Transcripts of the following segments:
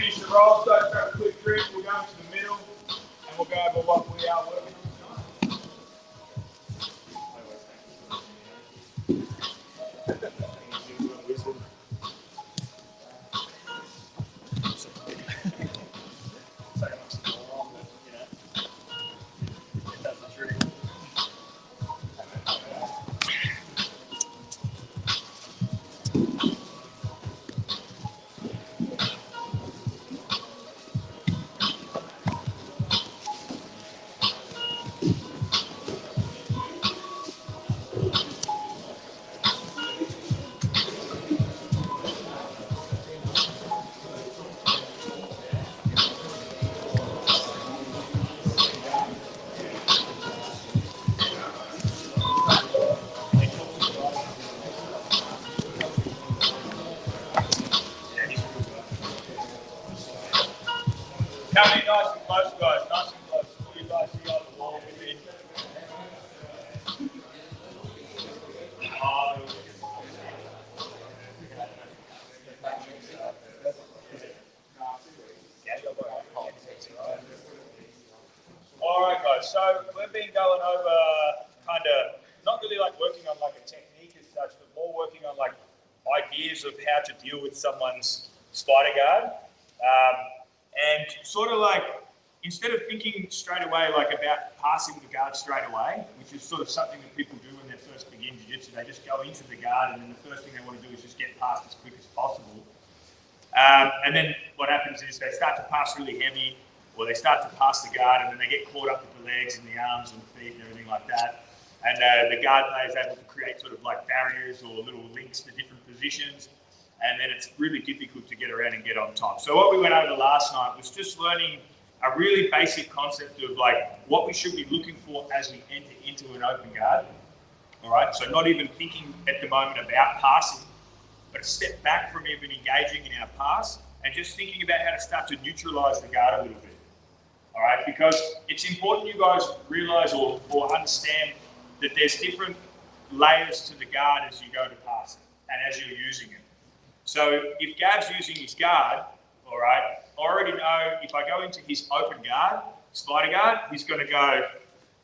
finish the roll, so grab a quick drink, we'll go into the middle, and we'll go over what we are working on tonight. Come in nice and close, guys, nice and close. Pull you guys here on the wall with me. Alright guys, so we've been going over kind of, not really like working on like a technique as such, but more working on like ideas of how to deal with someone's spider guard. And sort of like, instead of thinking straight away like about passing the guard straight away, which is sort of something that people do when they first begin Jiu-Jitsu, they just go into the guard and then the first thing they want to do is just get past as quick as possible. And then what happens is they start to pass really heavy, or they start to pass the guard and then they get caught up with the legs and the arms and the feet and everything like that. And the guard player is able to create sort of like barriers or little links to different positions. And then it's really difficult to get around and get on top. So what we went over last night was just learning a really basic concept of like what we should be looking for as we enter into an open guard. All right, so not even thinking at the moment about passing, but a step back from even engaging in our pass and just thinking about how to start to neutralize the guard a little bit. All right, because it's important you guys realize or understand that there's different layers to the guard as you go to pass it and as you're using it. So if Gav's using his guard, all right, I already know if I go into his open guard, spider guard, he's going to go,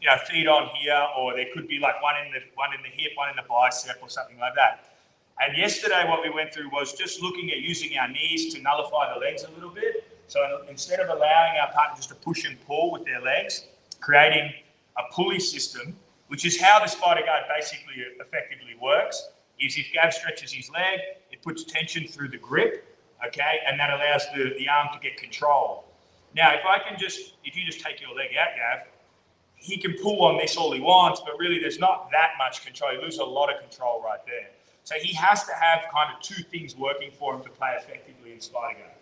you know, feet on here, or there could be like one in the hip, one in the bicep, or something like that. And yesterday, what we went through was just looking at using our knees to nullify the legs a little bit. So instead of allowing our partner just to push and pull with their legs, creating a pulley system, which is how the spider guard basically effectively works. Is if Gav stretches his leg, it puts tension through the grip, okay, and that allows the arm to get control. Now, if you just take your leg out, Gav, he can pull on this all he wants, but really there's not that much control. You lose a lot of control right there. So he has to have kind of two things working for him to play effectively in spider guard,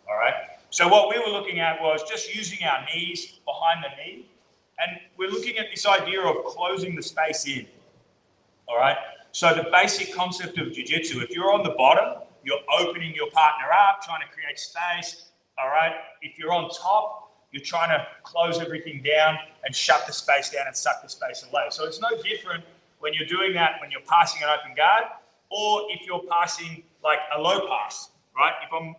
all right? So what we were looking at was just using our knees behind the knee, and we're looking at this idea of closing the space in, all right? So the basic concept of Jiu-Jitsu, if you're on the bottom, you're opening your partner up, trying to create space, all right? If you're on top, you're trying to close everything down and shut the space down and suck the space away. So it's no different when you're doing that when you're passing an open guard, or if you're passing like a low pass, right?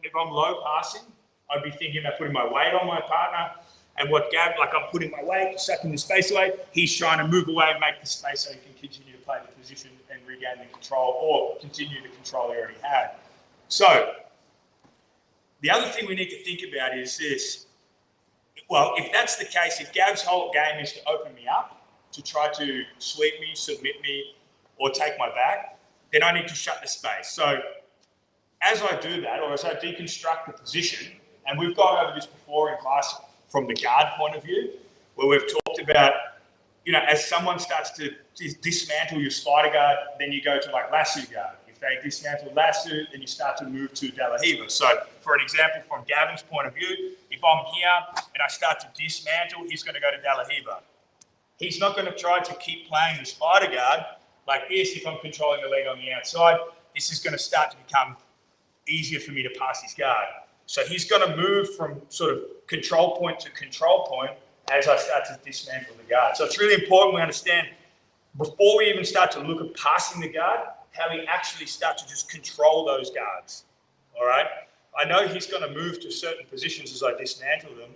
If I'm low passing, I'd be thinking about putting my weight on my partner, and what Gav, like I'm putting my weight, sucking the space away, he's trying to move away and make the space so he can continue to play the position and regain the control, or continue the control he already had. So the other thing we need to think about is this. Well, if that's the case, if Gav's whole game is to open me up, to try to sweep me, submit me, or take my back, then I need to shut the space. So as I do that, or as I deconstruct the position, and we've gone over this before in class from the guard point of view, where we've talked about, you know, as someone starts to dismantle your spider guard, then you go to like lasso guard. If they dismantle lasso, then you start to move to de la riva. So for an example, from Gavin's point of view, if I'm here and I start to dismantle, he's going to go to de la riva. He's not going to try to keep playing the spider guard like this. If I'm controlling the leg on the outside, this is going to start to become easier for me to pass his guard. So he's going to move from sort of control point to control point as I start to dismantle the guard. So it's really important we understand, before we even start to look at passing the guard, how we actually start to just control those guards, all right? I know he's going to move to certain positions as I dismantle them.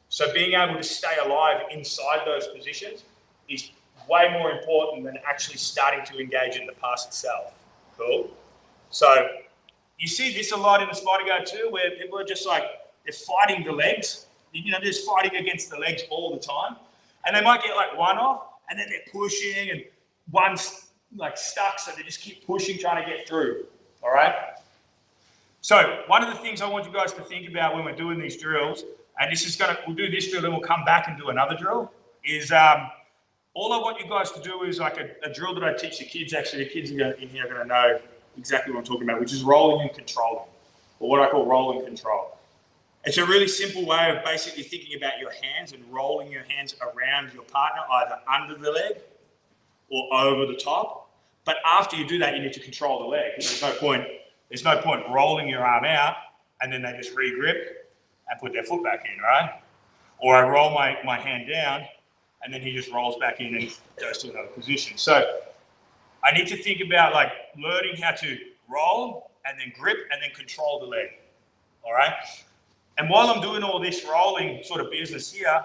So being able to stay alive inside those positions is way more important than actually starting to engage in the pass itself. Cool? So you see this a lot in the spider guard too, where people are just like, they're fighting the legs. You know, they're just fighting against the legs all the time. And they might get like one off, and then they're pushing, and one's like stuck, so they just keep pushing, trying to get through. All right? So one of the things I want you guys to think about when we're doing these drills, and this is we'll do this drill, then we'll come back and do another drill, is all I want you guys to do is like a drill that I teach the kids. Actually, the kids in here are going to know exactly what I'm talking about, which is rolling and controlling, or what I call roll and control. It's a really simple way of basically thinking about your hands and rolling your hands around your partner, either under the leg or over the top. But after you do that, you need to control the leg. There's no point rolling your arm out and then they just re-grip and put their foot back in, right? Or I roll my hand down and then he just rolls back in and goes to another position. So I need to think about like learning how to roll and then grip and then control the leg, all right? And while I'm doing all this rolling sort of business here,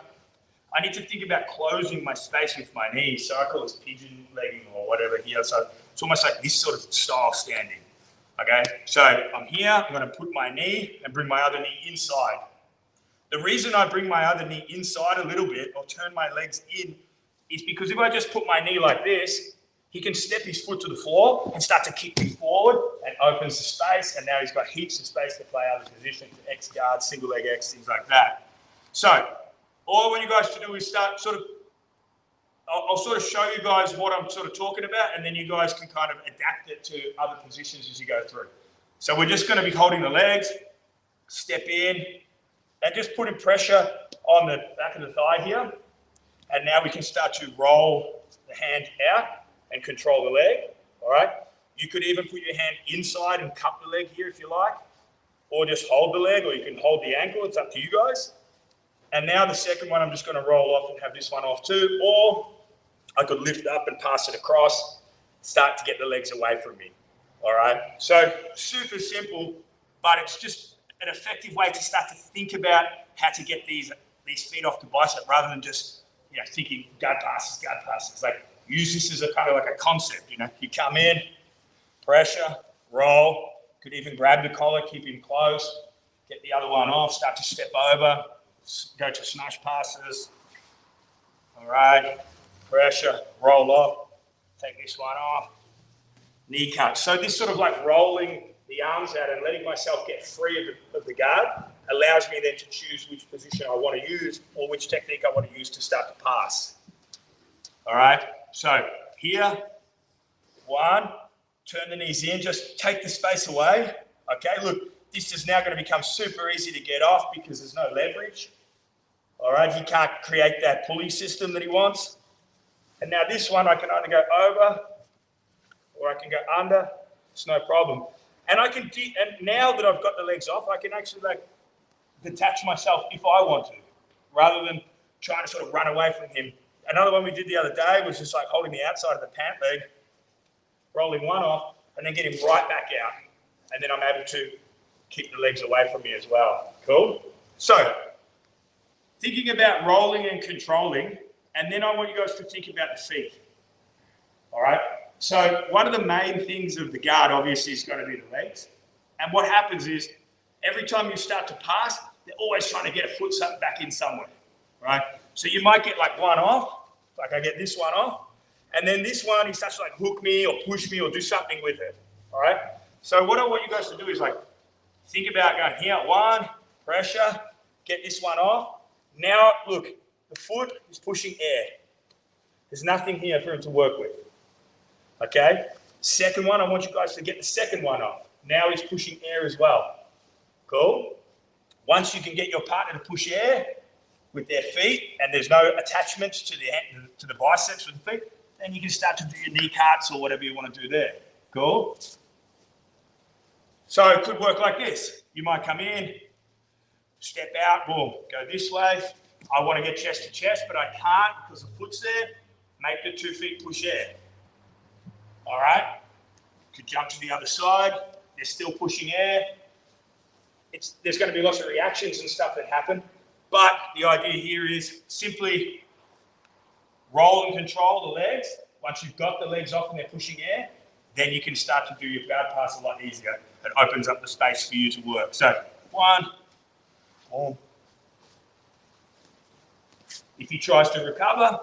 I need to think about closing my space with my knees. So I call this pigeon legging or whatever here. So it's almost like this sort of style standing, okay? So I'm here, I'm gonna put my knee and bring my other knee inside. The reason I bring my other knee inside a little bit or turn my legs in is because if I just put my knee like this, he can step his foot to the floor and start to kick me forward and opens the space, and now he's got heaps of space to play other positions, X guard, single leg X, things like that. So all I want you guys to do is start I'll sort of show you guys what I'm sort of talking about, and then you guys can kind of adapt it to other positions as you go through. So we're just going to be holding the legs, step in, and just putting pressure on the back of the thigh here. And now we can start to roll the hand out and control the leg, all right? You could even put your hand inside and cup the leg here if you like, or just hold the leg, or you can hold the ankle. It's up to you guys. And now the second one, I'm just going to roll off and have this one off too, or I could lift up and pass it across, start to get the legs away from me, all right? So super simple, but it's just an effective way to start to think about how to get these feet off the bicep rather than just, you know, thinking guard passes. Like use this as a kind of like a concept, you know. You come in, pressure, roll, could even grab the collar, keep him close, get the other one off, start to step over, go to smash passes. All right, pressure, roll off, take this one off, knee cut. So this sort of like rolling the arms out and letting myself get free of the guard allows me then to choose which position I want to use or which technique I want to use to start to pass. All right, so here, one, turn the knees in, just take the space away. Okay, look, this is now going to become super easy to get off because there's no leverage. All right, he can't create that pulley system that he wants. And now this one, I can either go over or I can go under. It's no problem. And I can, and now that I've got the legs off, I can actually like detach myself if I want to, rather than trying to sort of run away from him. Another one we did the other day was just like holding the outside of the pant leg, rolling one off, and then get him right back out. And then I'm able to keep the legs away from me as well. Cool? So, thinking about rolling and controlling, and then I want you guys to think about the feet. All right? So one of the main things of the guard obviously is going to be the legs. And what happens is every time you start to pass, they're always trying to get a foot back in somewhere, right? So you might get like one off, like I get this one off, and then this one, he starts to like hook me or push me or do something with it, all right? So what I want you guys to do is like think about going here, one, pressure, get this one off. Now, look, the foot is pushing air. There's nothing here for him to work with. Okay, second one, I want you guys to get the second one off. Now he's pushing air as well. Cool? Once you can get your partner to push air with their feet and there's no attachment to the biceps with the feet, then you can start to do your knee cuts or whatever you want to do there. Cool? So it could work like this. You might come in, step out, boom, go this way. I want to get chest to chest, but I can't because the foot's there. Make the 2 feet push air. All right, could jump to the other side. They're still pushing air. there's going to be lots of reactions and stuff that happen. But the idea here is simply roll and control the legs. Once you've got the legs off and they're pushing air, then you can start to do your guard pass a lot easier. It opens up the space for you to work. So 1, 2. If he tries to recover,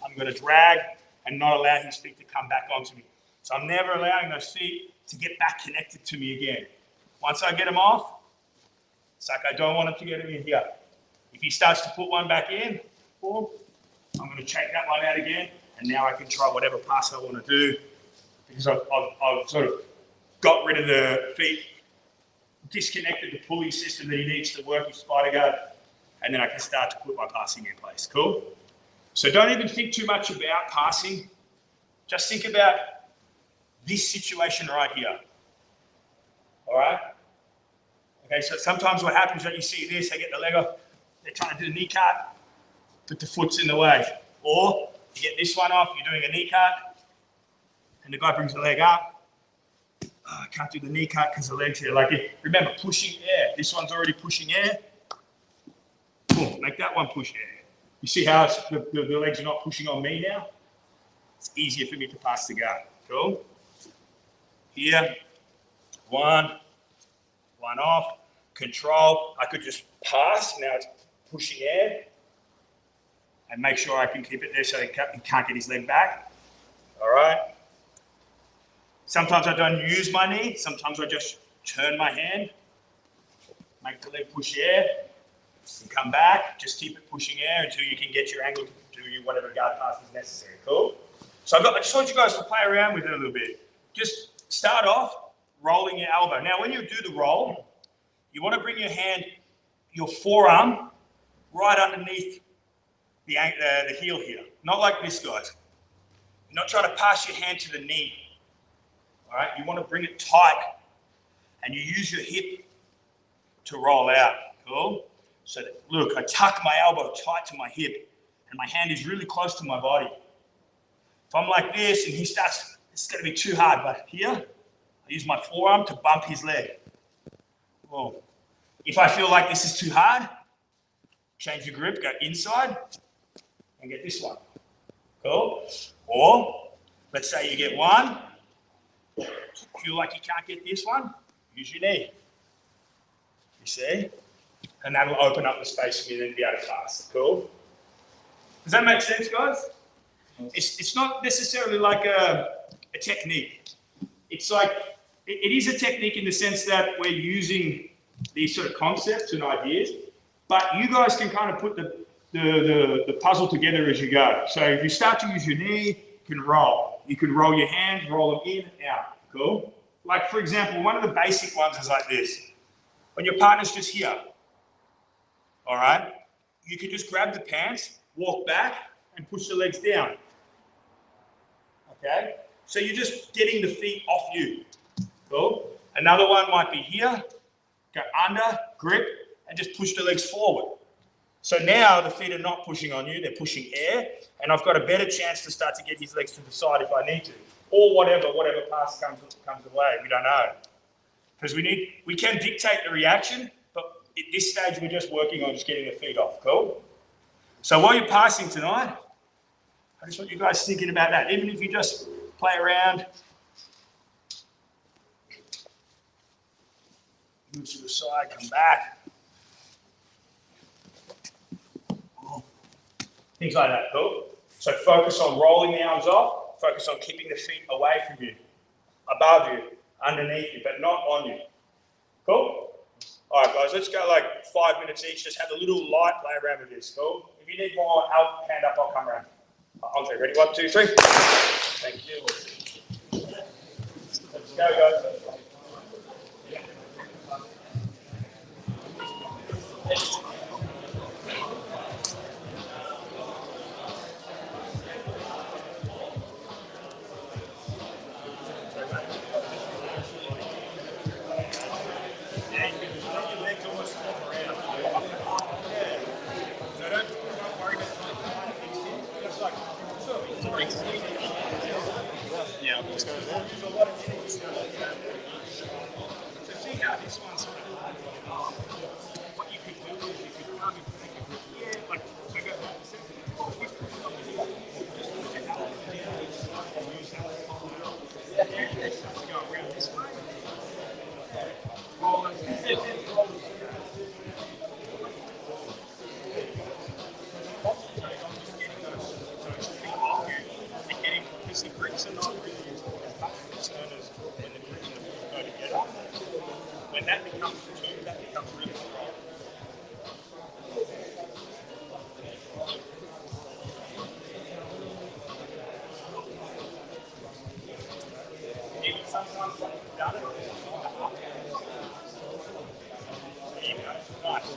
I'm going to drag and not allow his feet to come back onto me. So I'm never allowing those feet to get back connected to me again. Once I get him off, it's like I don't want him to get him in here. If he starts to put one back in, boom, I'm going to take that one out again, and now I can try whatever pass I want to do because I've sort of got rid of the feet, disconnected the pulley system that he needs to work his spider guard, and then I can start to put my passing in place. Cool? So don't even think too much about passing. Just think about this situation right here. All right? Okay, so sometimes what happens when you see this, they get the leg off, they're trying to do the knee cut, but the foot's in the way. Or you get this one off, you're doing a knee cut, and the guy brings the leg up. Oh, I can't do the knee cut because the leg's here. Like, remember, pushing air. This one's already pushing air. Boom, make that one push air. You see how the legs are not pushing on me now? It's easier for me to pass the guard. Cool? Here, one off, control. I could just pass. Now it's pushing air. And make sure I can keep it there so he can't get his leg back. All right? Sometimes I don't use my knee. Sometimes I just turn my hand, make the leg push air, and come back. Just keep it pushing air until you can get your angle to do whatever guard pass is necessary. Cool? So I just want you guys to play around with it a little bit. Just start off rolling your elbow. Now, when you do the roll, you want to bring your hand, your forearm, right underneath the heel here. Not like this, guys. You're not trying to pass your hand to the knee. All right? You want to bring it tight, and you use your hip to roll out. Cool? So that, look, I tuck my elbow tight to my hip, and my hand is really close to my body. If I'm like this, and he starts, it's going to be too hard, but here, I use my forearm to bump his leg. Whoa. If I feel like this is too hard, change your grip, go inside, and get this one. Cool? Or, let's say you get one, feel like you can't get this one, use your knee. You see? And that will open up the space for you to be able to pass. Cool? Does that make sense, guys? It's not necessarily like a technique. It's like, it is a technique in the sense that we're using these sort of concepts and ideas, but you guys can kind of put the puzzle together as you go. So if you start to use your knee, you can roll. You can roll your hands, roll them in, out. Cool? Like, for example, one of the basic ones is like this. When your partner's just here, all right, you can just grab the pants, walk back, and push the legs down. Okay? So you're just getting the feet off you. Cool? Another one might be here, go under, grip, and just push the legs forward. So now the feet are not pushing on you, they're pushing air, and I've got a better chance to start to get his legs to the side if I need to. Or whatever pass comes away, we don't know. Because we can dictate the reaction, but at this stage we're just working on just getting the feet off. Cool? So while you're passing tonight, I just want you guys thinking about that. Even if you just play around, move to the side, come back. Things like that, cool? So focus on rolling the arms off, focus on keeping the feet away from you, above you, underneath you, but not on you. Cool? All right, guys, let's go like 5 minutes each. Just have a little light play around with this, cool? If you need more help, hand up, I'll come around. On three, ready? 1, 2, 3. Thank you. Let's go, guys. Yeah, let's go there. So see how this one's term is when the grip and the foot go together. When that becomes two, that becomes really strong. Even sometimes when you've done it, there you go. Nice.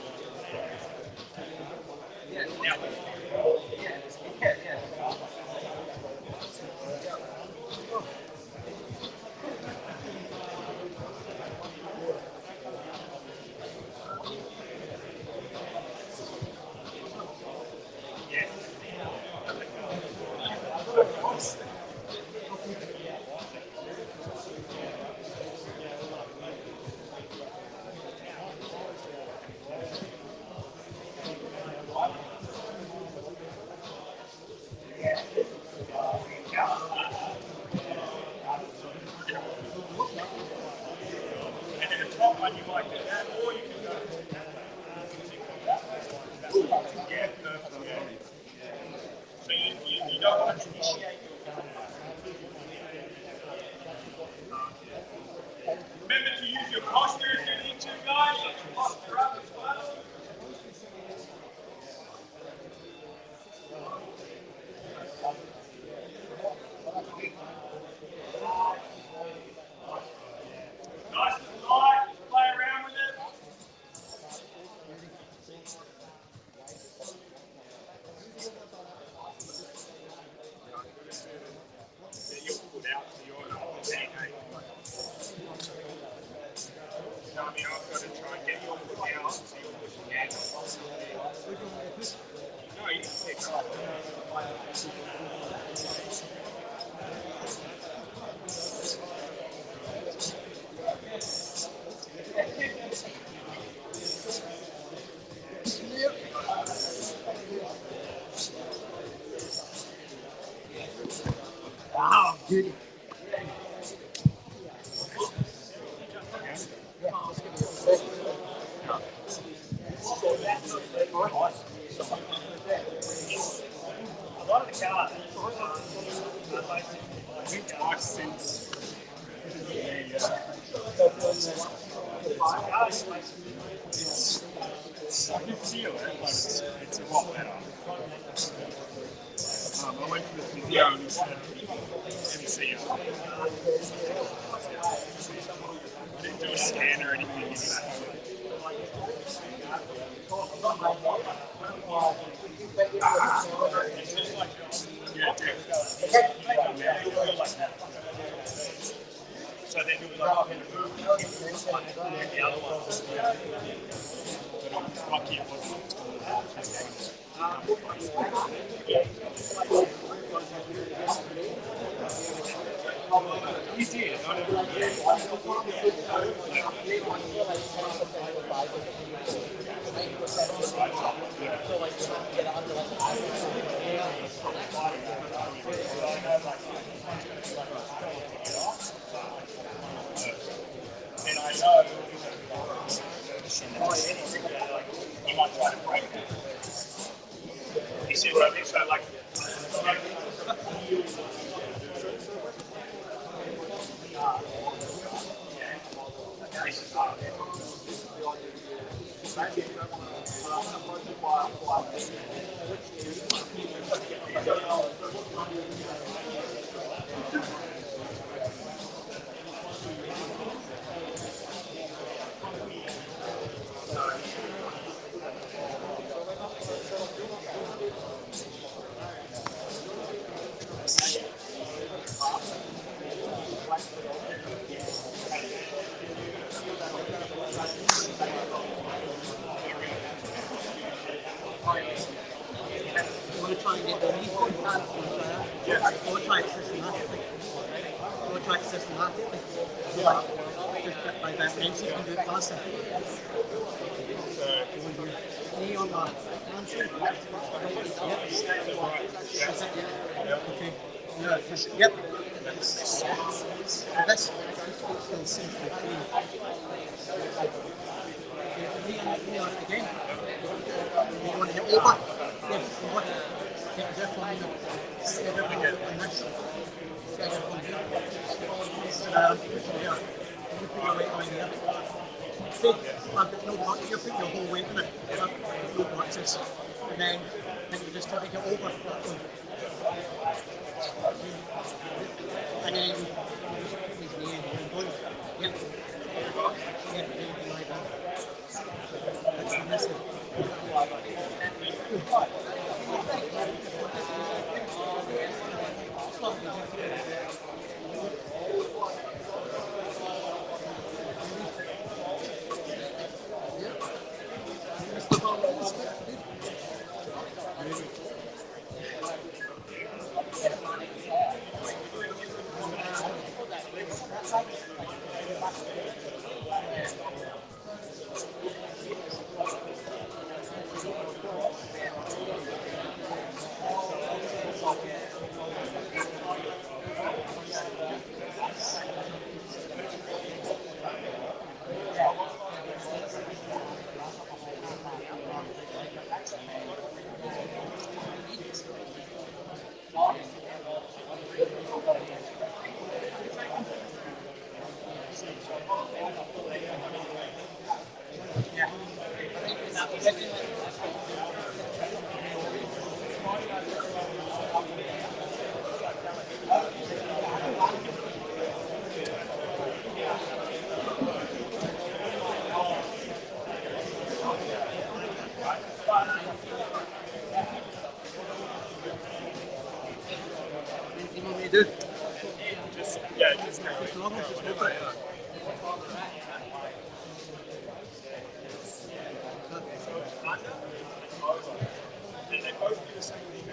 Now, and then the top one you might do that, or you can go. Yeah, perfect. Yeah. So you don't want to initiate your remember to use your posture if you need to, guys. Posture up as well. Nice and light. Just play around with it. Get your foot out so you're not saying, hey, I've got to try and get your foot out so you're pushing out. No, you can pick up. Wow, dude. A lot of the cars are basically twice since I can feel it, but it's a lot better. I went to the physio and he said MCO. I didn't do a scan or anything. So then you'll be like, the other one. But I was lucky it wasn't. You did. I and I know you might try to break it. You see what I mean? So like Try and get the lead on that. Or try systematically. Or try systematically. Like, just get like that range, you can do it faster. Knee on that. Yep. Okay. Yeah. Yep. That's still seems to be free. Knee on it again. You want to hit over? Yes. Get that one in. Set it on this. Set it on here. Yeah. You put your weight on here. See, I've got no boxes. You're putting your whole weight in it. I've got no boxes. And then you just take it over that one. And then you just put his knee in one. Yep. Yeah, anything like that. That's the message. Anything you want me to do? Just go. Just long, just go for it. And they both do the same thing.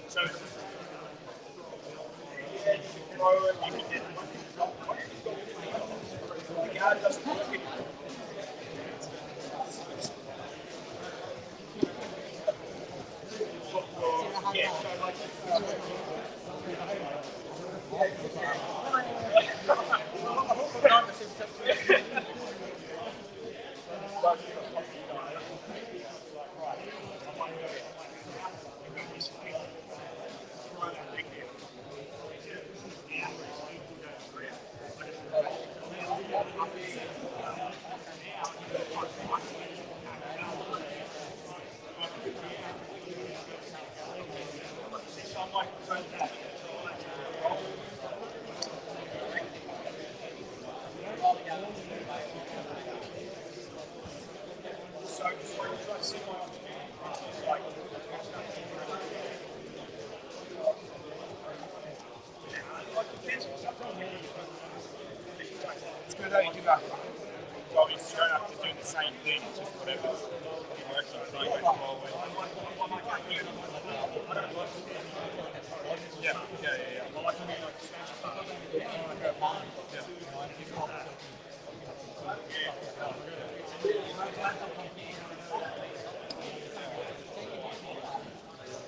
So, yeah, you can throw it, you can get the guard doesn't work it. Yeah, so like, it's good that you do that. So obviously you don't have to do the same thing, it's just whatever works on it, like forward. Yeah.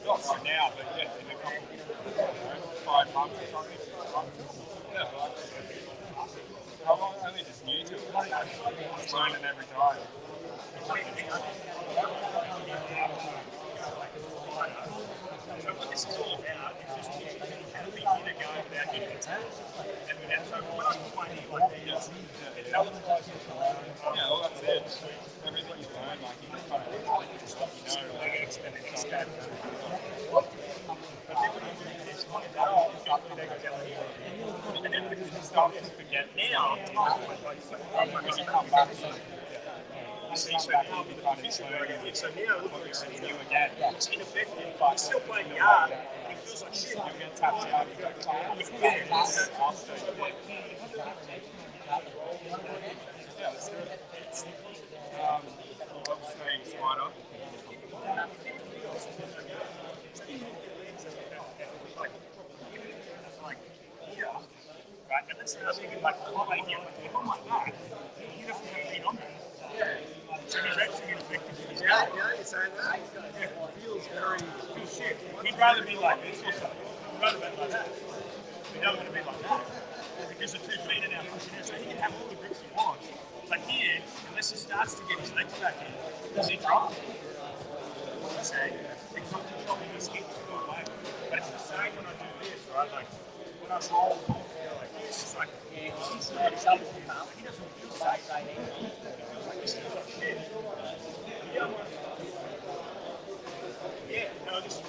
Not right now, but yeah, in a couple, 5 months or something. Yeah. I'm only just new to it. It's learning every time. So what this is all about is just teaching people how to be in a go without getting attacked. And without so when I'm complaining like this, it elevates you. Yeah, well that's it. Everything you learn, like you kind of just what you know, like expand. But then when you do this, they go down the and then when you start to forget now, because you come back. You see, so now the physical again. So now look at it new again. It's ineffective, but it's still playing yard. It feels like shit. You get tapped out. Yeah, let's do it. I'm staying spider. Right, and let's say I was thinking like high here, like if I'm like that, he doesn't have feet on there. So he's actually ineffective in his out. Yeah, you're saying that. Yeah. Feels very. Shit. He'd rather be like this or something. He'd rather be like that. He don't want to be like that. Because the 2 feet are now pushing in, so he can have all the grips he wants. But here, unless unless he starts to get his legs back in, does he drop? So it's not controlling his hips to go away. But it's the same when I do this, right? Like when I roll like this, it's like he doesn't feel safe. He feels like this is like shit. Yeah, no, this is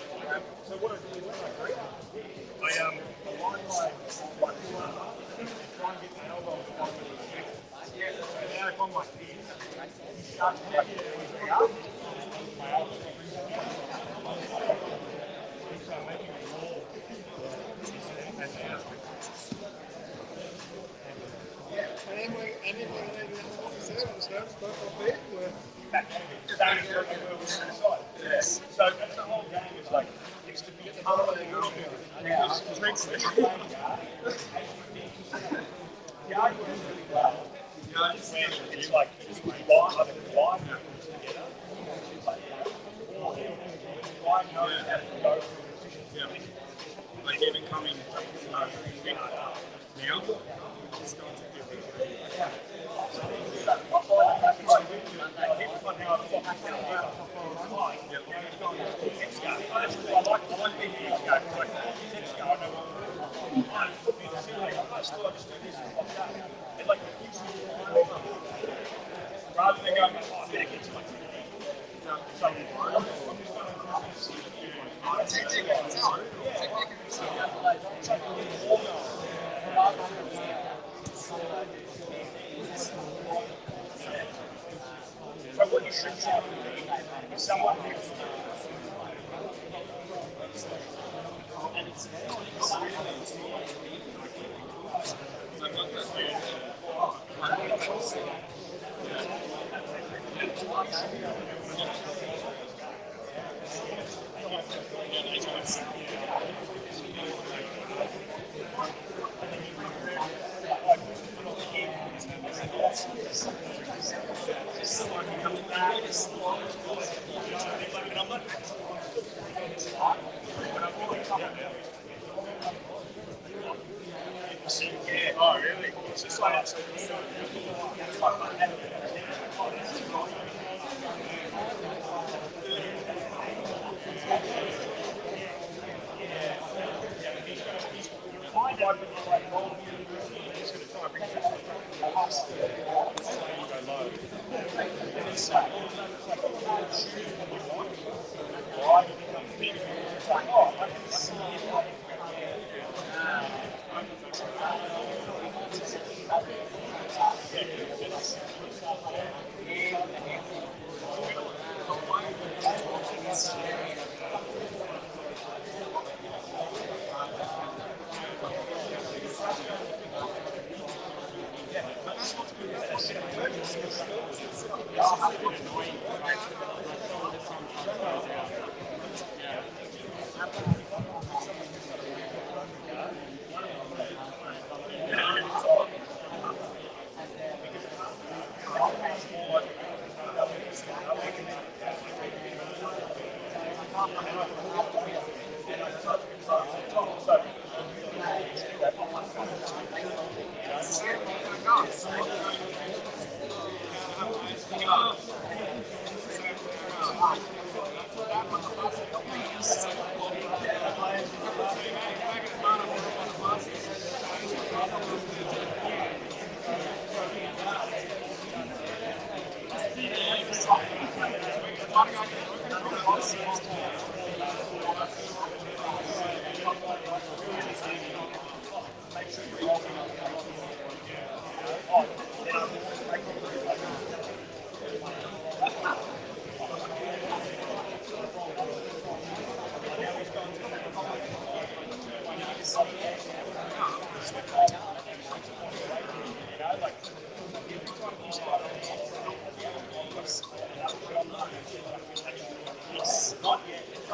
so what I do is when I grip, I align my foot up and try and get the elbow on the bottom of the neck. So now if I'm like this, he starts to like push me up. My elbow so I'm making a roll. Yes. So that's the whole game is like it's to be part of the girl. Yeah, it's like why together. Why know how to go through the decision. Like even coming now, it's going to rather than going back into my so what you should do is someone who's yeah, oh really? It's just like not yet.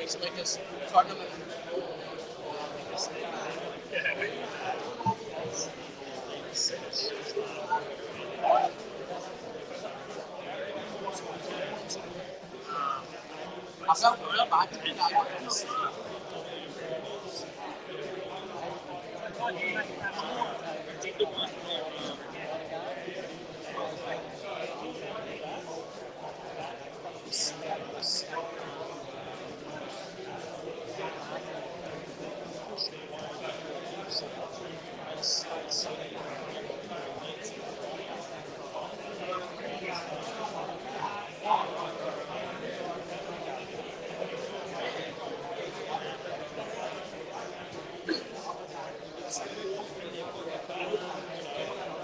It's like this tournament. I've got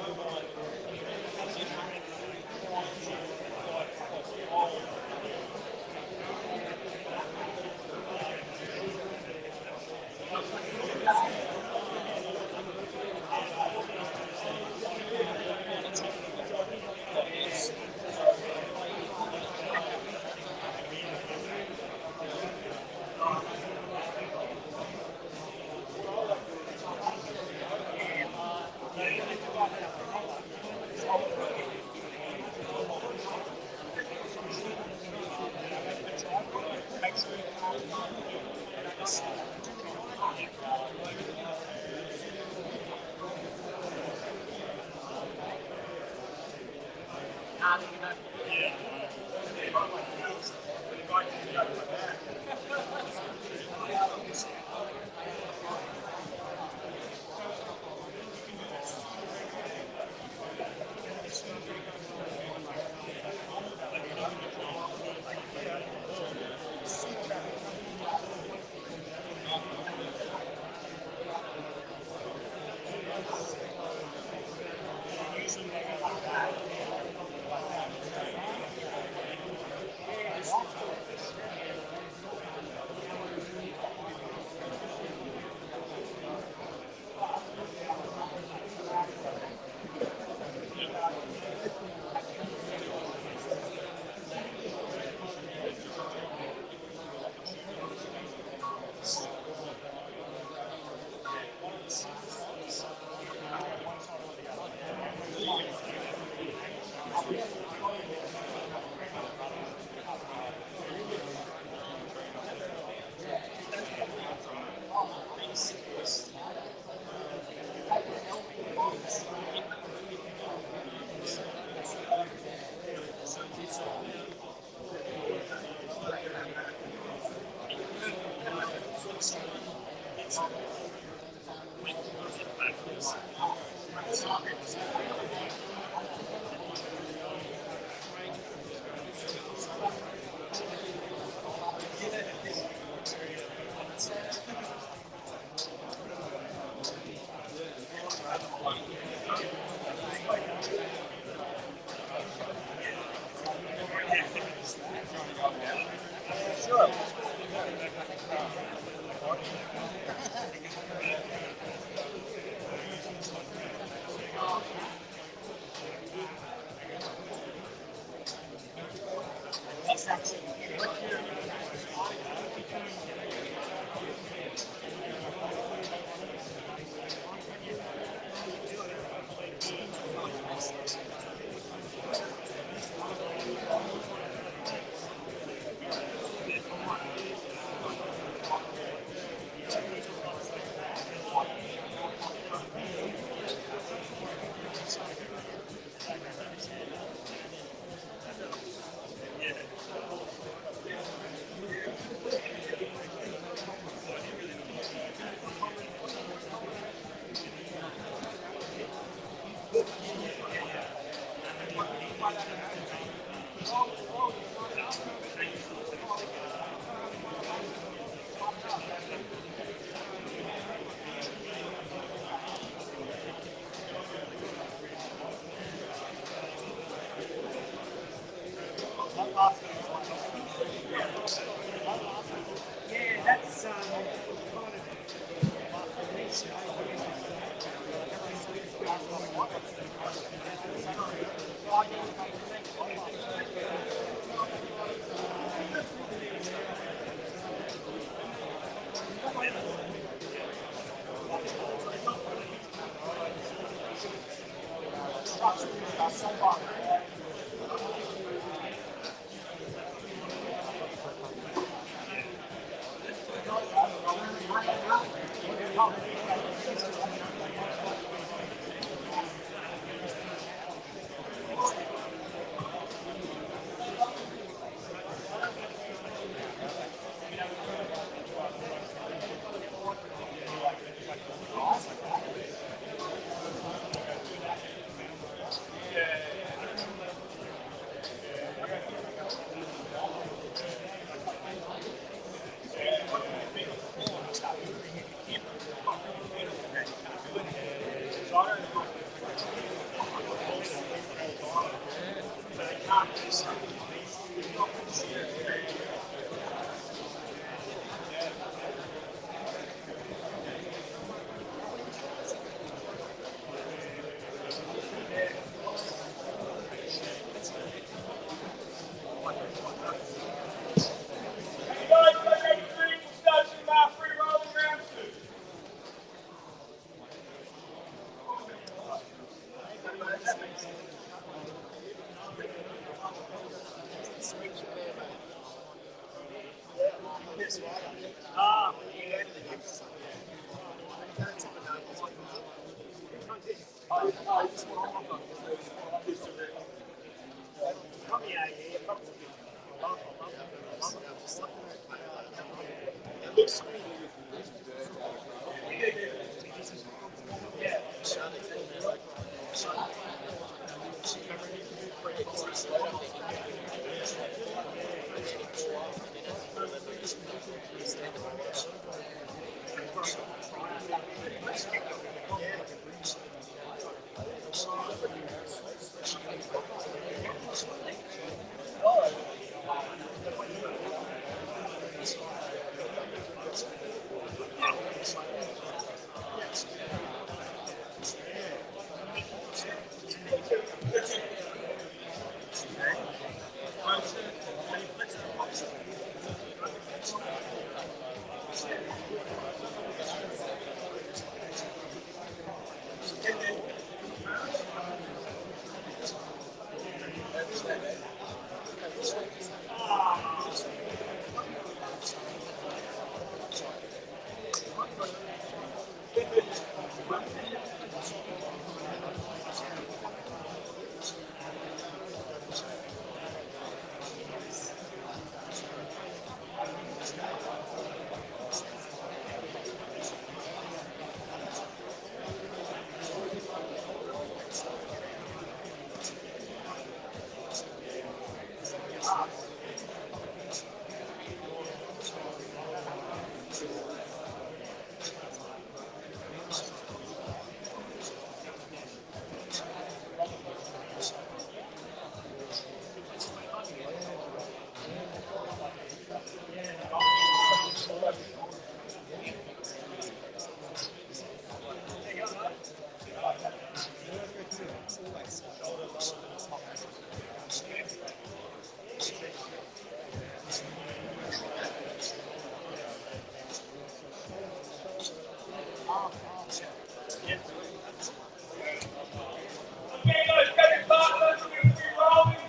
Okay, guys, get your partners. We're going to be rolling.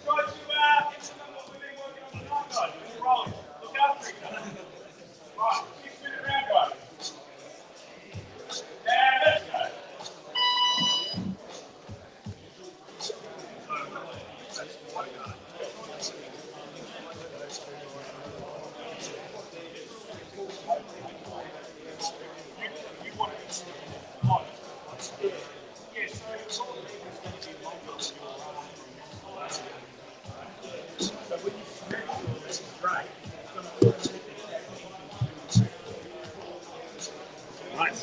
Try to implement what we've been working on tonight, guys. We're rolling. Look after each other. Right, 6 minute round, guys. And let's go. You want it hot. Yeah, so it's all going to be longer than your arm. So when you stretch this is great. It's going to nice.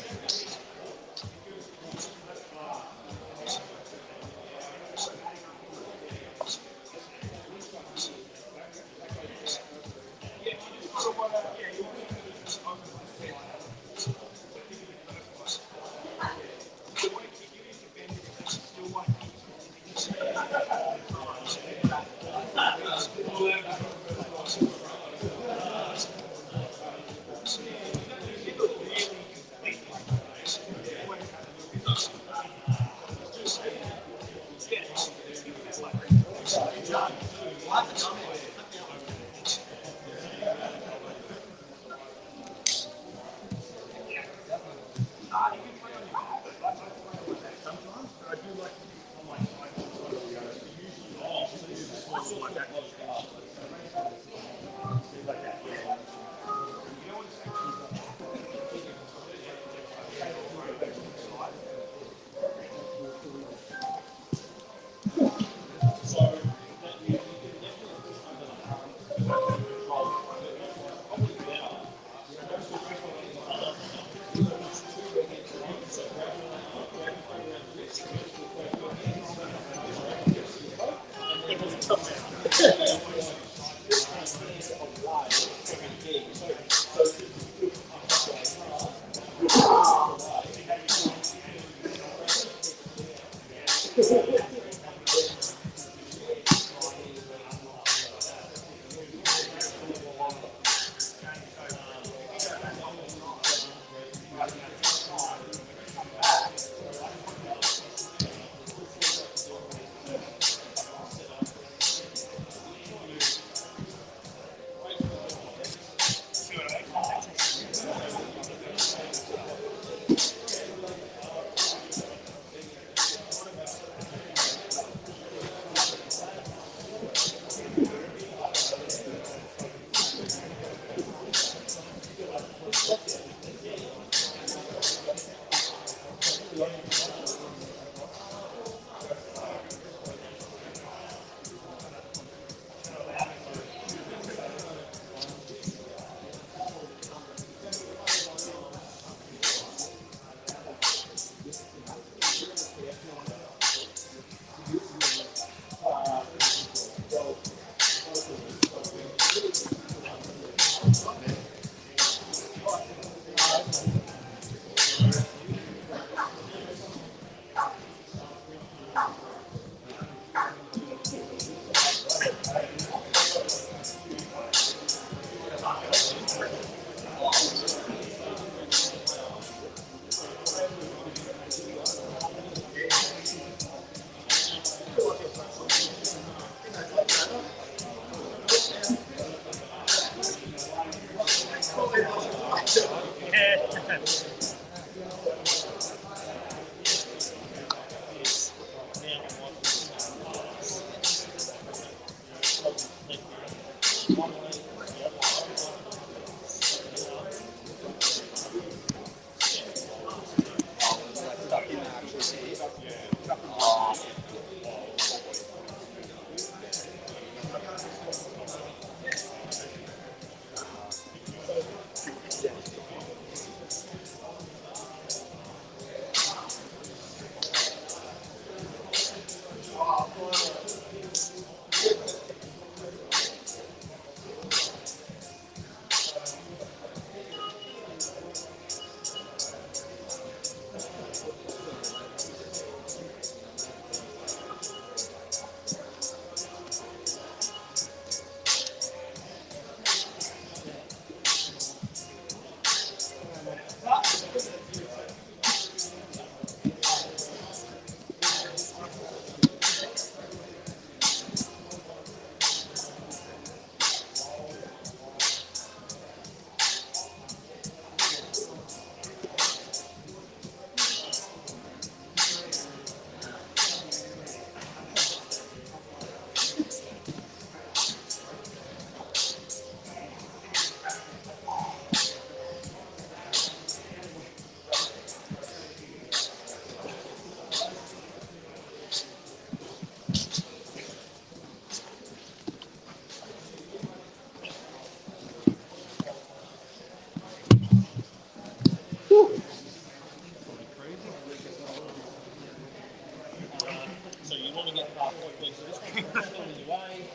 So you want to get halfway through. So this one's pulling you away.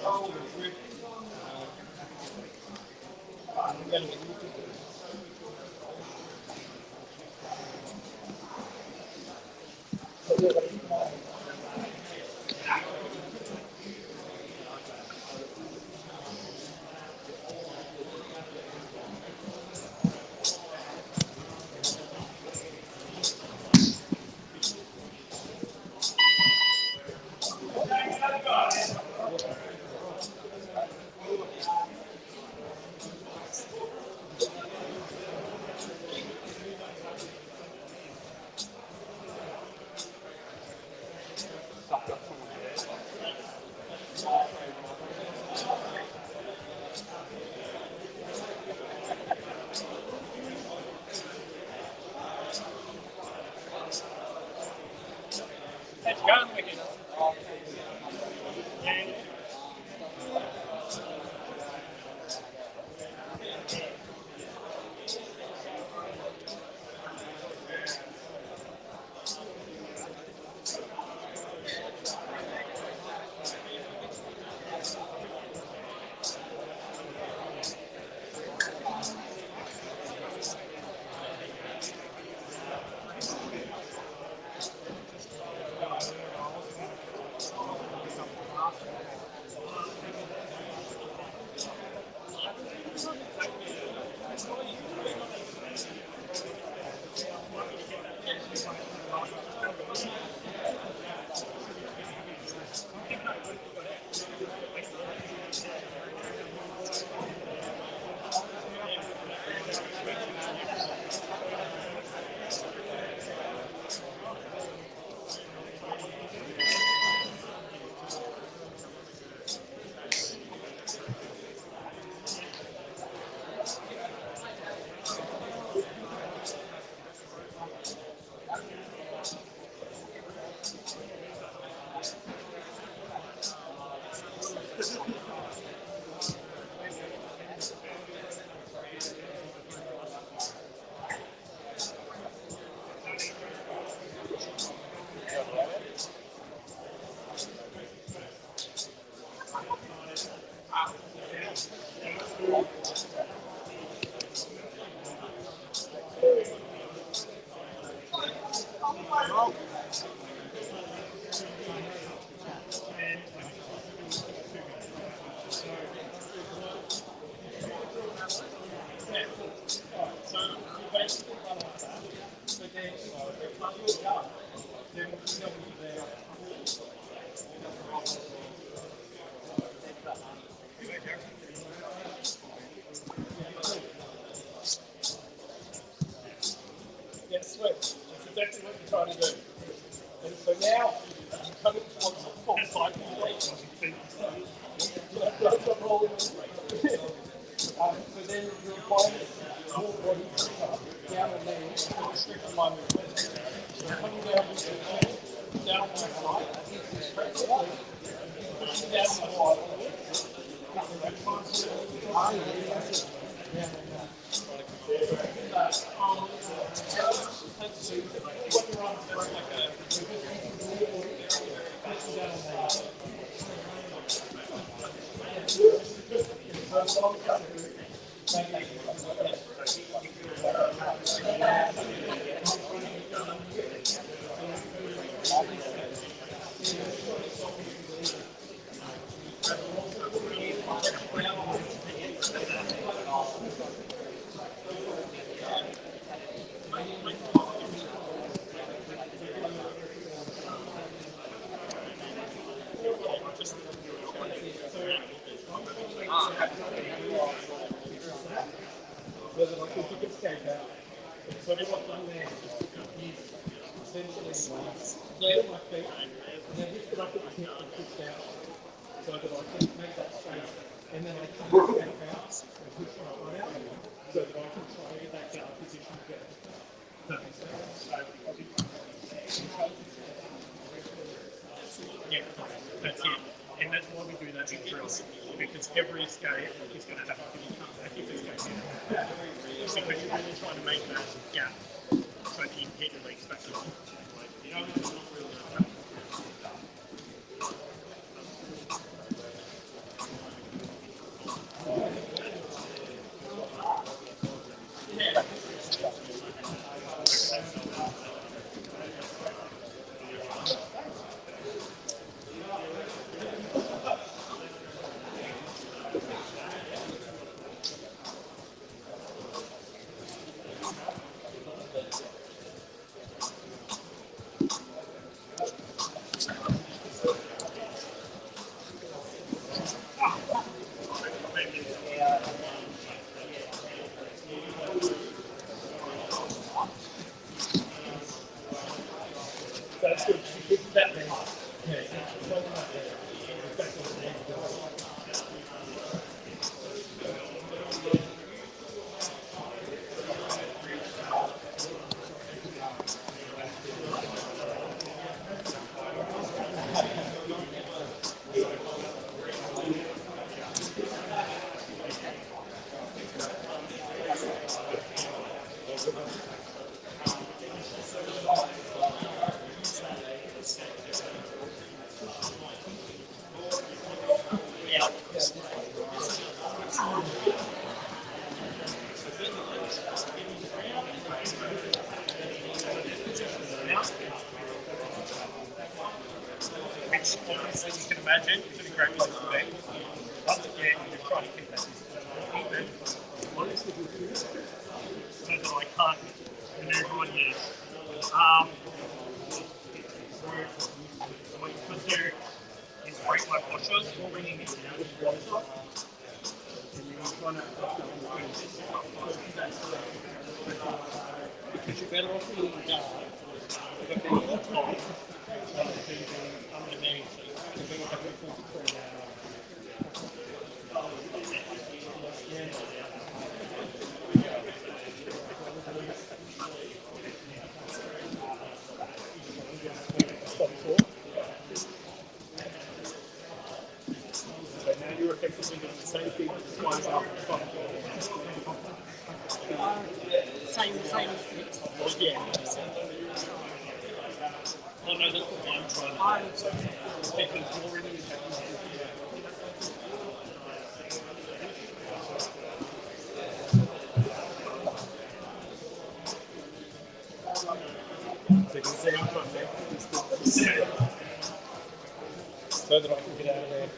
Hold the grip. We're going to get Let's go, Wicked. basically run off that. So then, if you're done, then you go into there. Yeah, sweet. That's exactly what you're trying to do. And so now, you're coming towards the full cycle weight. That's what rolling is. So then you're applying more body pressure down on there to restrict my movement. So coming down with the chin, down on my side, stretch it out, pushing down my so that I can pick escape out. So what I've done there is essentially lay on my feet and then lift it up at the hip and push down so that I can make that space and then I can escape out and push my butt out so that I can try to get that down position again. Does that make sense? Yeah, that's it. And that's why we do that in drills, because every escape is going to have to be come back if it's going to be because you're really trying to make that gap so that you can get your legs back in. You know, it's not really that's good. You put that there. Yeah, which obviously you can imagine is a great place to be. Once again, you're trying to keep that distance. Honestly, so that I can't maneuver my knees. What you could do is break my postures, bringing it down to the water. And you're trying to because you're better off being down but being on top than being underneath. So being able to concentrate on so now you're effectively doing the same thing with the squats up the front. Same fix. Yeah. Oh no, that's what I'm trying to do. Because you're already attacking. So you can see I'm trying to make this so that I can get out of there.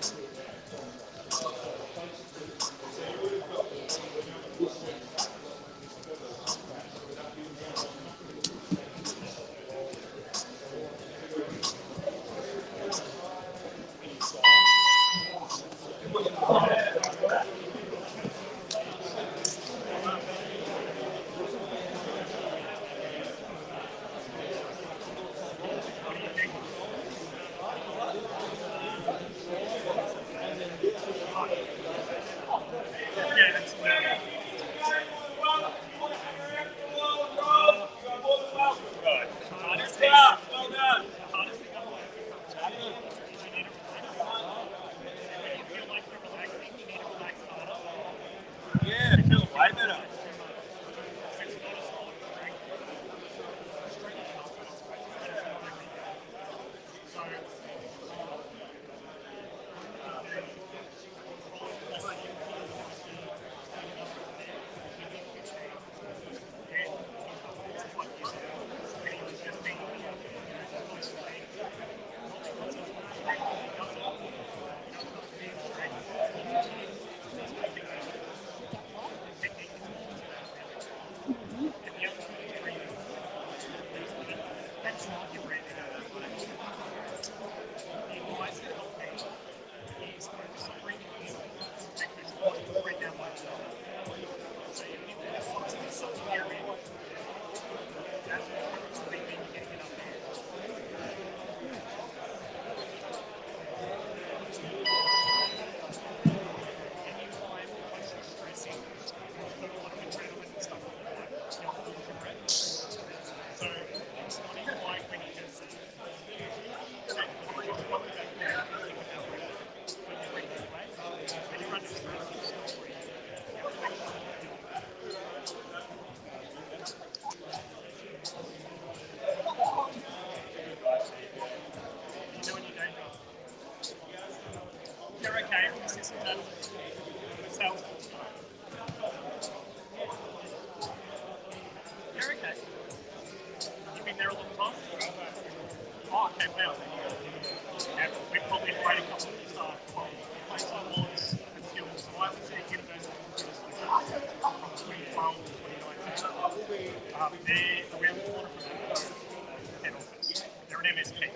We have a order from head office. They're an MSP.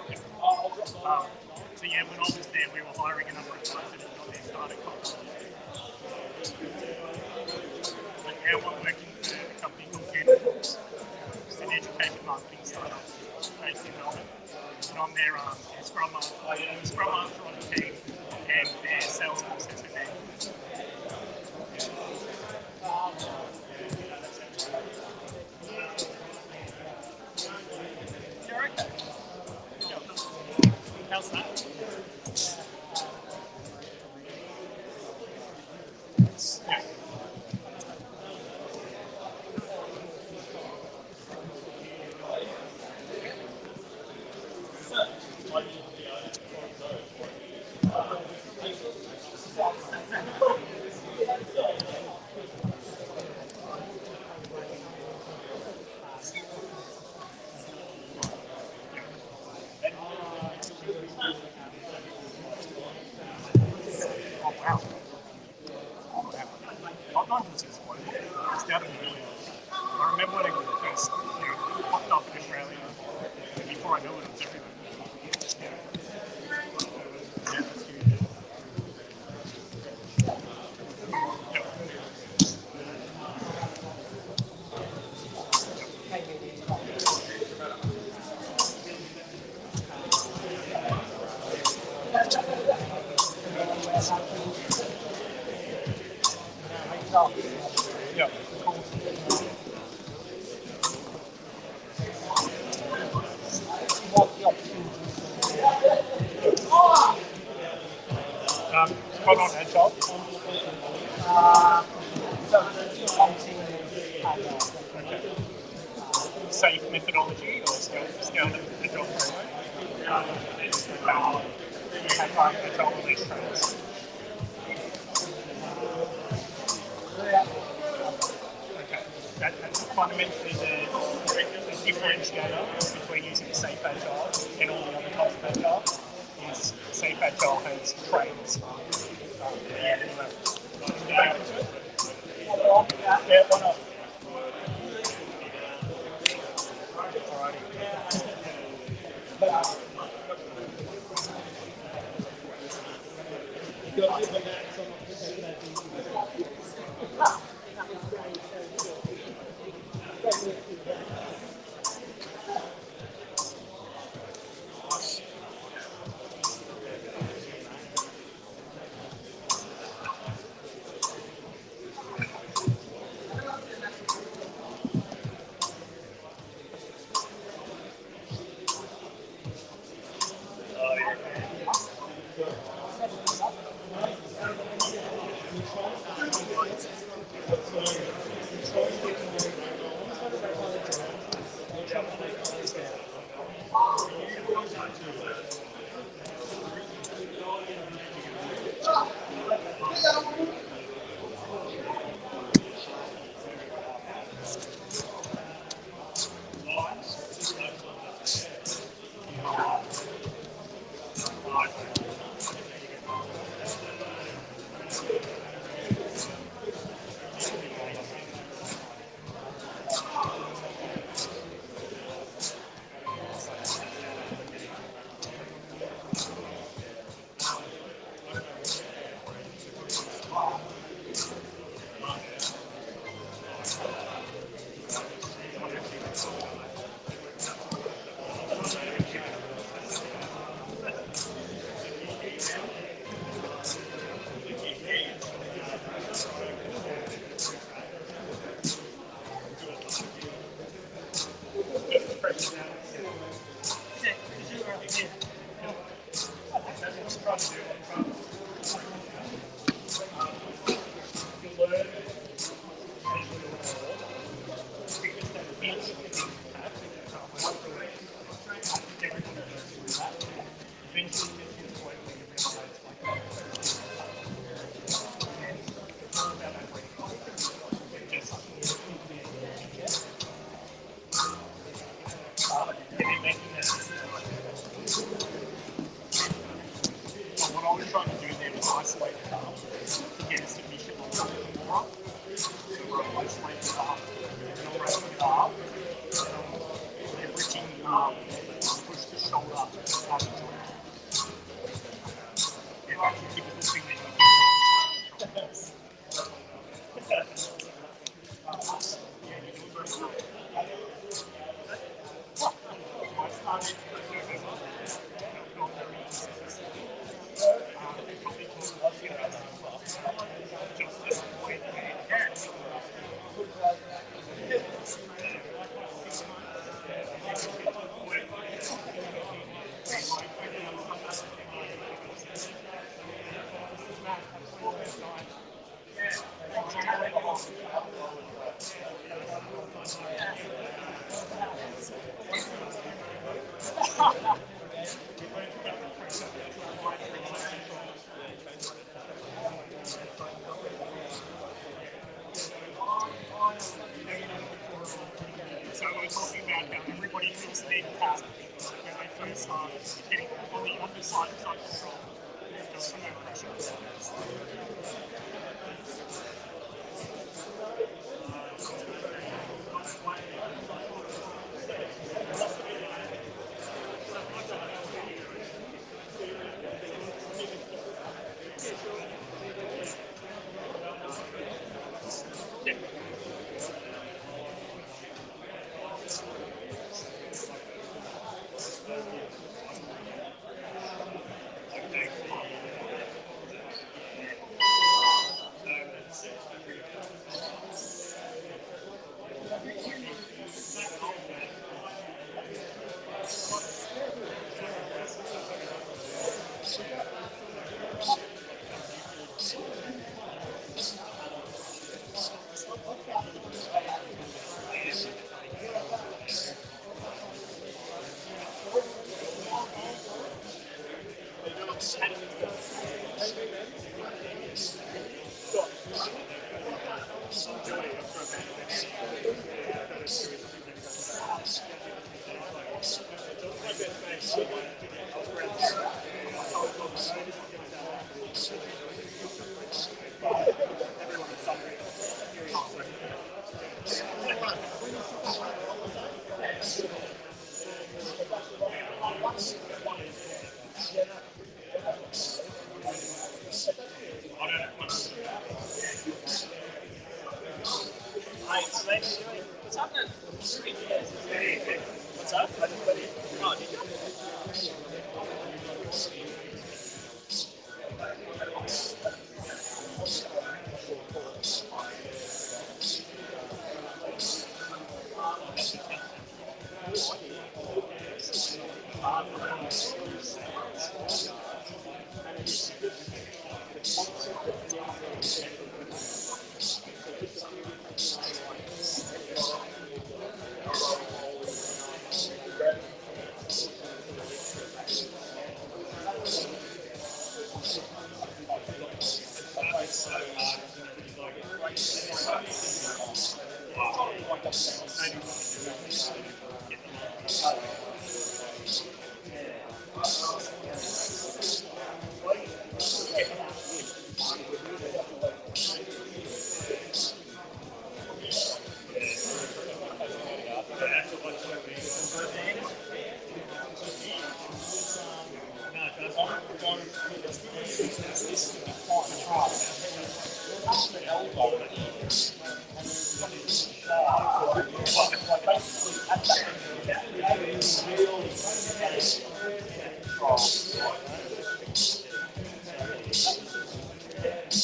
Yeah. So yeah, when I was there, we were hiring a number of guys that had got their start at college. But now I'm working for a company called Jiu It's an education marketing startup based in Melbourne. And I'm their Scrum Master on the team, and their Salesforce SME. You're okay. Yeah. How's that? Yeah. Oh, wow. I've done this before. It's out of the million. I remember when it first popped up in Australia. Before I knew it, it was everywhere. Yeah, that's huge. Yeah. Spot on agile. Okay. Safe methodology or scaled agile framework. You have agile release trains. Okay. That's fundamentally the differentiator between using safe agile and all the other types of agile. Is safe agile has trains. Yeah, anyway. Yeah, why not? What I was trying to we're talking about how everybody feels their path when they first start getting on the underside of side control. Just for no pressure. What's happening? What's up? Oh, did you?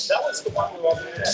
That was the one we were on there.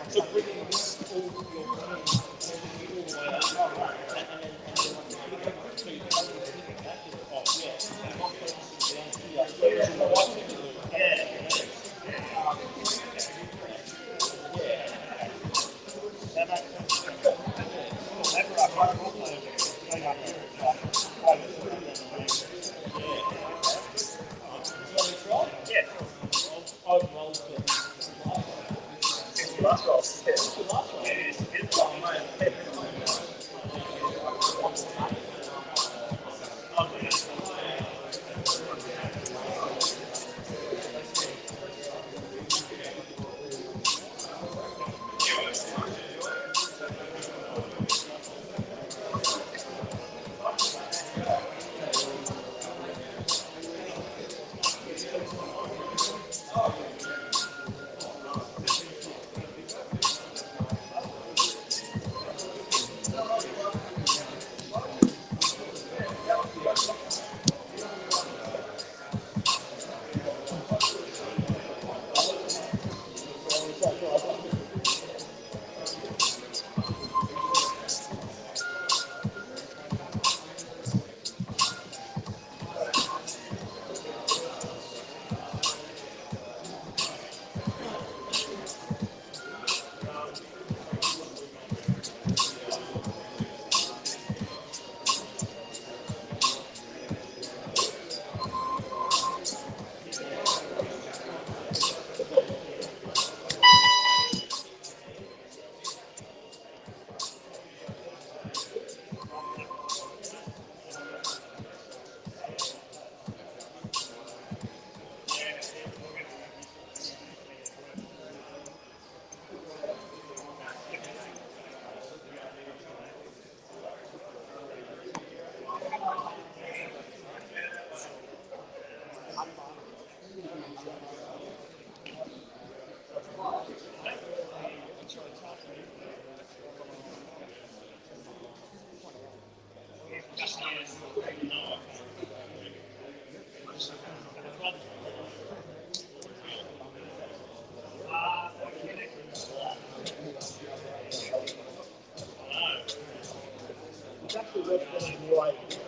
So bringing this all your Yeah. I've rolled for Last roll. Yeah. it's actually worth getting more like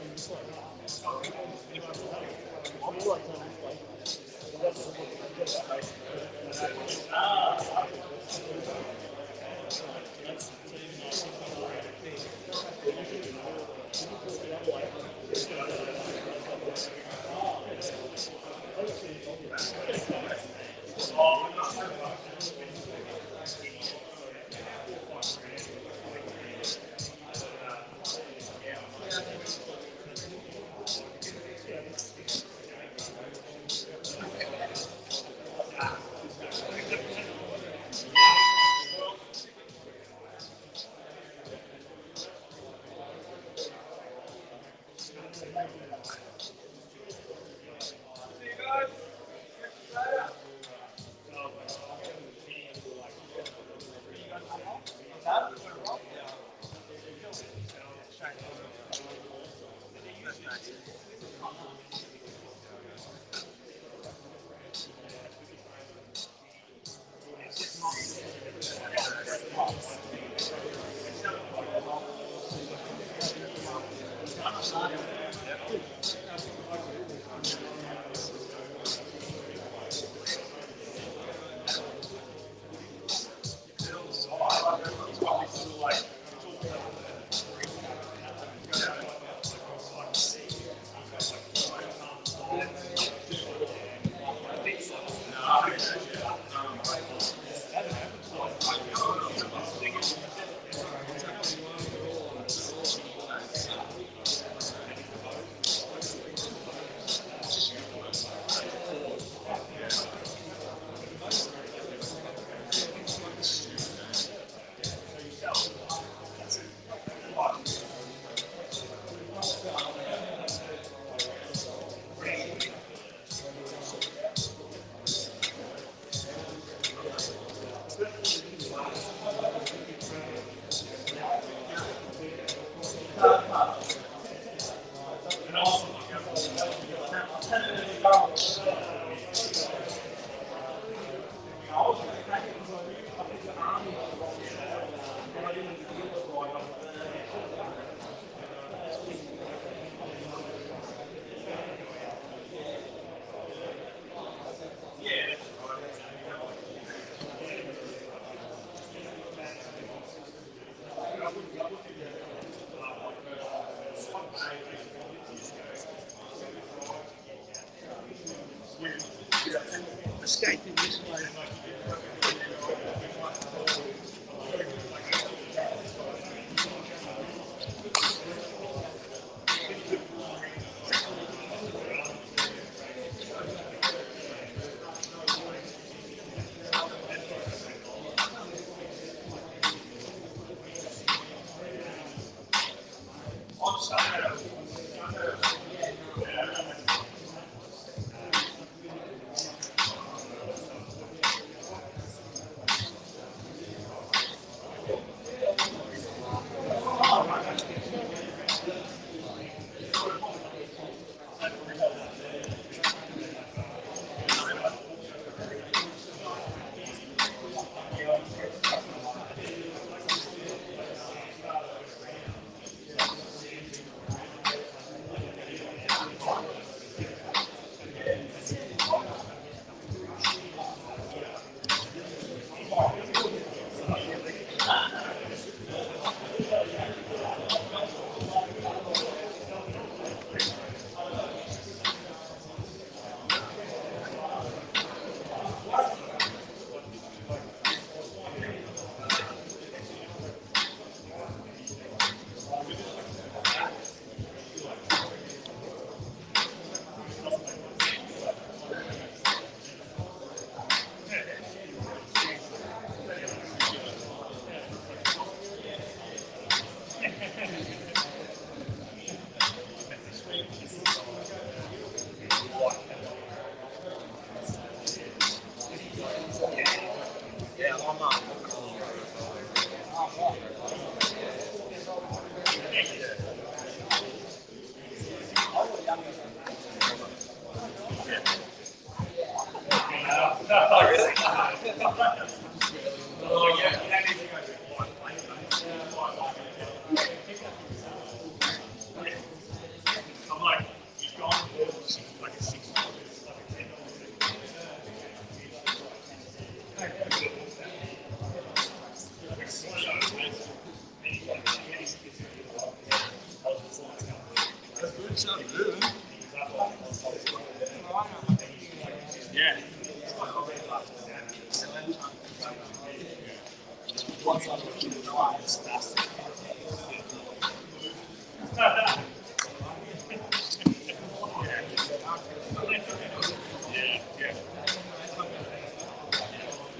escaping this way.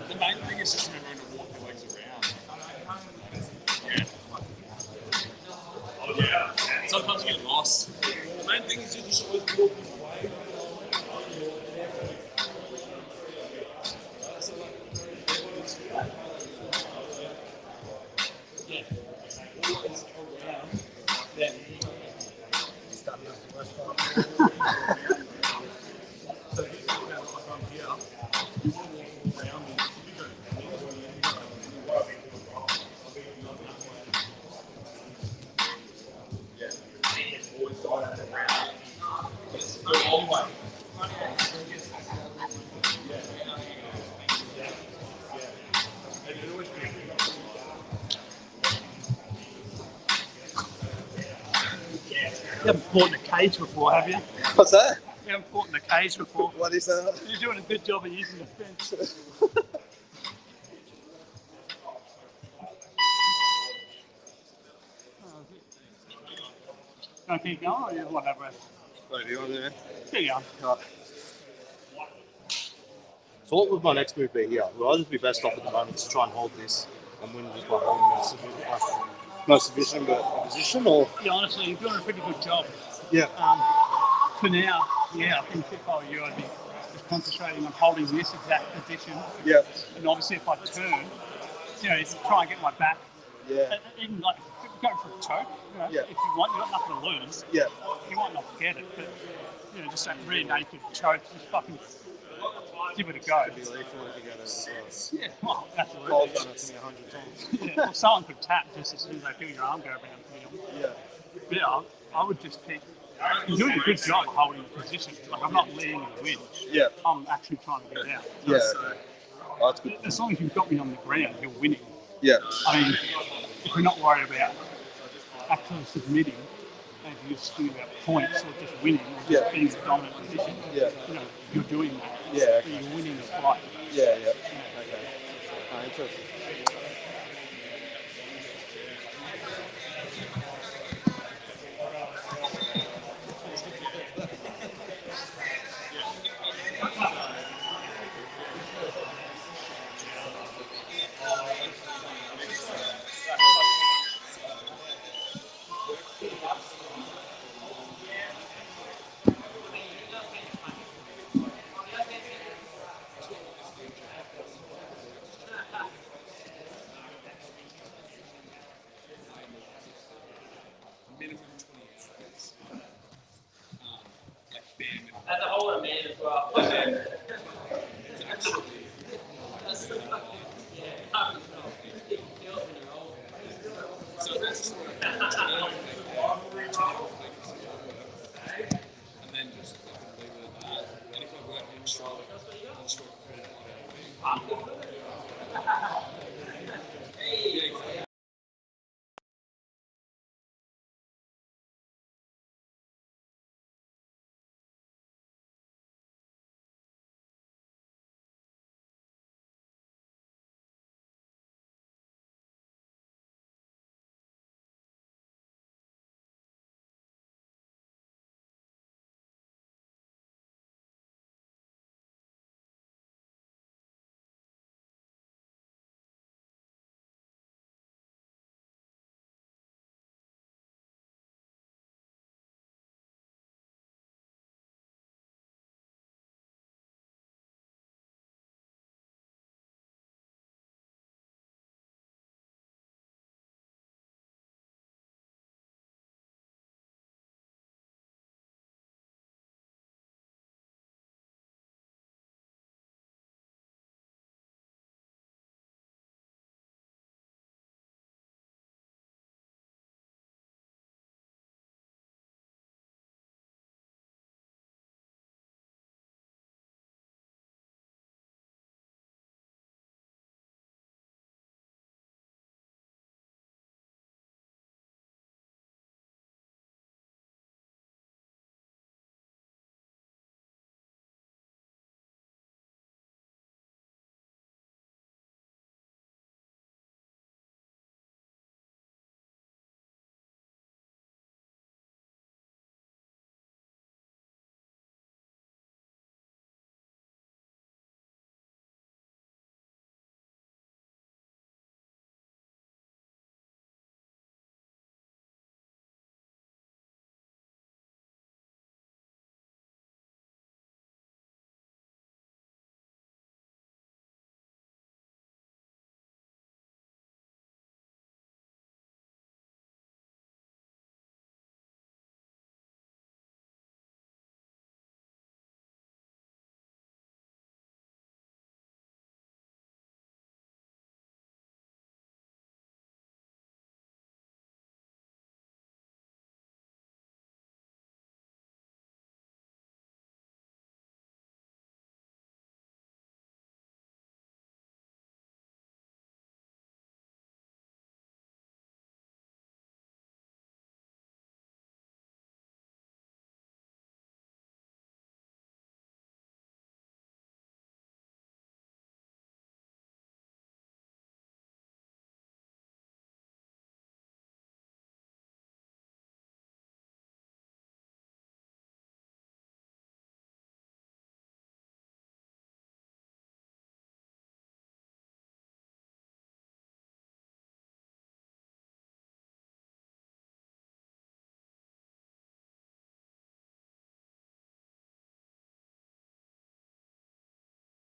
The main thing is just remembering to walk your legs around. Yeah. Sometimes you get lost. The main thing is you just always walking away. Yeah. Always around. Then you start losing the worst part. So if you go down like I'm here, you want to walk around and you go always going around. It's the long way. You haven't fought in a cage before, have you? What's that? You haven't fought in a cage before. What is that? You're doing a good job of using the fence. Want to keep going or you want that breath? Wait, do you want to do it? Keep going. Right. So what would my next move be here? Would I just be best off at the moment to try and hold this and win just by holding this not submission but a position or? Yeah, honestly, you're doing a pretty good job. Yeah. For now, yeah, I think if I were you, I'd be just concentrating on holding this exact position. Yeah. And obviously, if I turn, it's try and get my back. Yeah. Even like going for a choke, Yeah. if you want, you've got nothing to lose. Yeah. You might not get it, but just that really naked choke, just fucking give it a go. It'd be lethal if you get it. Yeah, well, absolutely. Cole's done it to me 100 times. Yeah, well, someone could tap just as soon as they feel your arm go around. Yeah. Yeah, I would just keep. You're doing a good job of holding the position. Like, I'm not leading the win. Yeah. I'm actually trying to get out. Yeah. So, That's good. as long as you've got me on the ground, you're winning. Yeah. I mean, if we're not worried about actually submitting, and if you're just thinking about points or just winning or just being in the dominant position, Yeah. you're doing that. Yeah, Or okay. you're winning the fight. Yeah, yeah. Okay. Interesting. That's a whole other man as well.